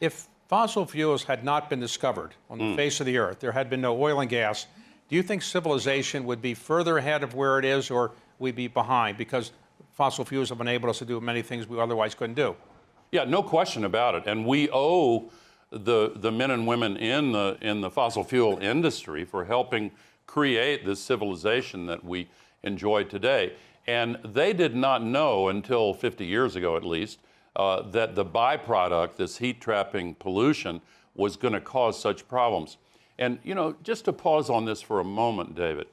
If fossil fuels had not been discovered on the face of the earth, there had been no oil and gas, do you think civilization would be further ahead of where it is, or we'd be behind because fossil fuels have enabled us to do many things we otherwise couldn't do? Yeah, no question about it. And we owe the men and women in the fossil fuel industry for helping create this civilization that we enjoy today. And they did not know until 50 years ago, at least, that the byproduct, this heat-trapping pollution, was going to cause such problems. And, you know, just to pause on this for a moment, David,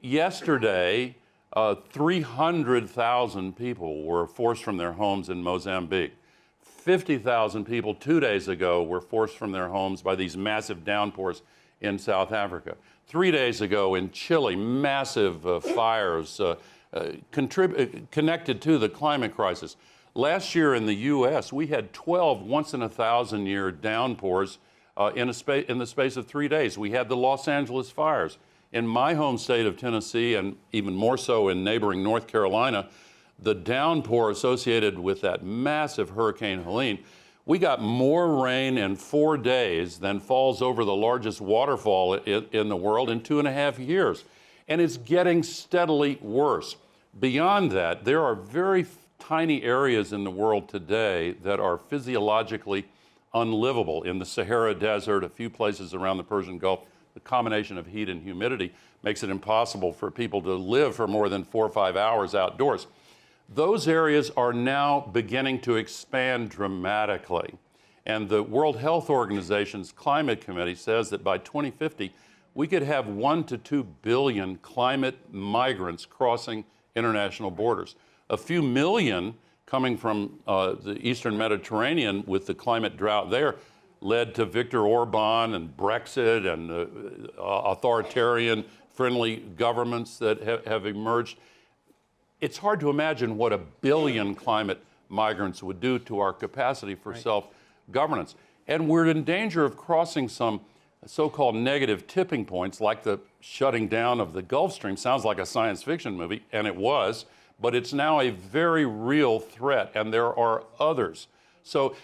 yesterday, 300,000 people were forced from their homes in Mozambique. 50,000 people 2 days ago were forced from their homes by these massive downpours in South Africa. 3 days ago in Chile, massive fires connected to the climate crisis. Last year in the U.S., we had 12 once-in-a-thousand-year downpours in the space of 3 days. We had the Los Angeles fires. In my home state of Tennessee, and even more so in neighboring North Carolina, the downpour associated with that massive Hurricane Helene, we got more rain in 4 days than falls over the largest waterfall in the world in 2.5 years. And it's getting steadily worse. Beyond that, there are very tiny areas in the world today that are physiologically unlivable. In the Sahara Desert, a few places around the Persian Gulf, the combination of heat and humidity makes it impossible for people to live for more than 4 or 5 hours outdoors. Those areas are now beginning to expand dramatically. And the World Health Organization's Climate Committee says that by 2050, we could have 1 to 2 billion climate migrants crossing international borders. A few million coming from the Eastern Mediterranean with the climate drought there led to Viktor Orban and Brexit and authoritarian friendly governments that have emerged. It's hard to imagine what 1 billion climate migrants would do to our capacity for self-governance. And we're in danger of crossing some so-called negative tipping points, like the shutting down of the Gulf Stream. Sounds like a science fiction movie, and it was, but it's now a very real threat, and there are others. So